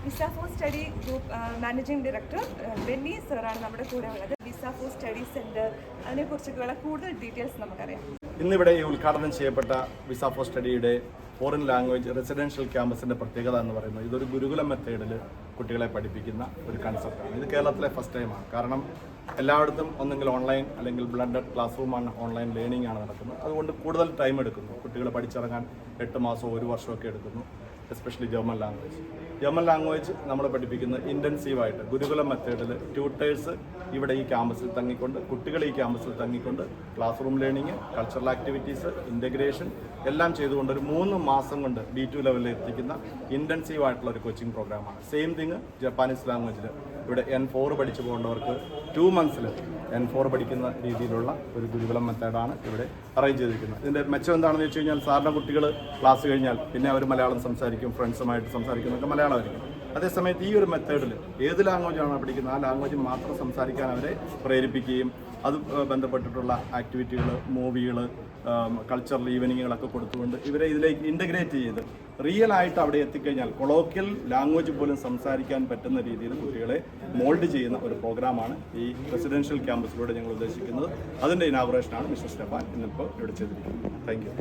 Visa for study group managing director Benny സാറാണ് നമ്മുടെ കൂടെ ഉള്ളത്. വിസ ഫോർ സ്റ്റഡി സെൻറ്റർ അതിനെക്കുറിച്ചൊക്കെയുള്ള കൂടുതൽ ഡീറ്റെയിൽസ് നമുക്കറിയാം. ഇന്നിവിടെ ഈ ഉദ്ഘാടനം ചെയ്യപ്പെട്ട വിസ ഫോർ സ്റ്റഡിയുടെ ഫോറിൻ ലാംഗ്വേജ് റെസിഡൻഷ്യൽ ക്യാമ്പസിൻ്റെ പ്രത്യേകത എന്ന് പറയുന്നത് ഇതൊരു ഗുരുകുലം മെത്തേഡിൽ കുട്ടികളെ പഠിപ്പിക്കുന്ന ഒരു കൺസെപ്റ്റാണ്. ഇത് കേരളത്തിലെ ഫസ്റ്റ് ടൈമാണ്. കാരണം എല്ലായിടത്തും ഒന്നെങ്കിൽ ഓൺലൈൻ അല്ലെങ്കിൽ ബ്ലൻഡഡ് ക്ലാസ് റൂമാണ്, ഓൺലൈൻ ലേണിംഗ് ആണ് നടക്കുന്നത്. അതുകൊണ്ട് കൂടുതൽ ടൈം എടുക്കുന്നു. കുട്ടികൾ പഠിച്ചിറങ്ങാൻ 8 മാസമോ 1 വർഷമൊക്കെ എടുക്കുന്നു. എസ്പെഷ്യലി ജർമ്മൻ ലാംഗ്വേജ് നമ്മൾ പഠിപ്പിക്കുന്നത് ഇൻറ്റൻസീവായിട്ട് ഗുരുകുലം മെത്തേഡിൽ ട്യൂട്ടേഴ്സ് ഇവിടെ ഈ ക്യാമ്പസിൽ തങ്ങിക്കൊണ്ട് കുട്ടികൾ ഈ ക്യാമ്പസിൽ തങ്ങിക്കൊണ്ട് classroom learning, cultural activities, integration എല്ലാം ചെയ്തുകൊണ്ട് ഒരു 3 മാസം കൊണ്ട് D2 ലെവലിൽ എത്തിക്കുന്ന ഇൻറ്റൻസീവായിട്ടുള്ള ഒരു കോച്ചിങ് പ്രോഗ്രാമാണ്. സെയിം തിങ് ജപ്പാനീസ് ലാംഗ്വേജിൽ ഇവിടെ N4 പഠിച്ചു പോകേണ്ടവർക്ക് 2 മന്ത്സിൽ N4 പഠിക്കുന്ന രീതിയിലുള്ള ഒരു ഗുരുകുലം മെത്തേഡാണ് ഇവിടെ അറേഞ്ച് ചെയ്തിരിക്കുന്നത്. ഇതിൻ്റെ മെച്ചം എന്താണെന്ന് വെച്ച് കഴിഞ്ഞാൽ സാറിൻ്റെ കുട്ടികൾ ക്ലാസ് കഴിഞ്ഞാൽ പിന്നെ അവർ മലയാളം സംസാരിക്കും, ഫ്രണ്ട്സുമായിട്ട് സംസാരിക്കുന്നതൊക്കെ മലയാളമായിരിക്കും. അതേസമയത്ത് ഈ ഒരു മെത്തേഡിൽ ഏത് ലാംഗ്വേജാണോ പഠിക്കുന്നത് ആ ലാംഗ്വേജ് മാത്രം സംസാരിക്കാൻ അവരെ പ്രേരിപ്പിക്കുകയും അത് ബന്ധപ്പെട്ടിട്ടുള്ള ആക്ടിവിറ്റികൾ, മൂവികൾ, കൾച്ചറൽ ഈവനിങ്ങുകളൊക്കെ കൊടുത്തുകൊണ്ട് ഇവരെ ഇതിലേക്ക് ഇൻ്റഗ്രേറ്റ് ചെയ്ത് റിയലായിട്ട് അവിടെ എത്തിക്കഴിഞ്ഞാൽ കൊളോക്കിയൽ ലാംഗ്വേജ് പോലും സംസാരിക്കാൻ പറ്റുന്ന രീതിയിൽ കുട്ടികളെ മോൾഡ് ചെയ്യുന്ന ഒരു പ്രോഗ്രാമാണ് ഈ റെസിഡൻഷ്യൽ ക്യാമ്പസിലൂടെ ഞങ്ങൾ ഉദ്ദേശിക്കുന്നത്. അതിൻ്റെ ഇനാഗുറേഷനാണ് മിസ്റ്റർ സ്റ്റെഫാൻ ഇന്നിപ്പോൾ ഇവിടെ ചെയ്തിരിക്കുന്നത്. Thank you.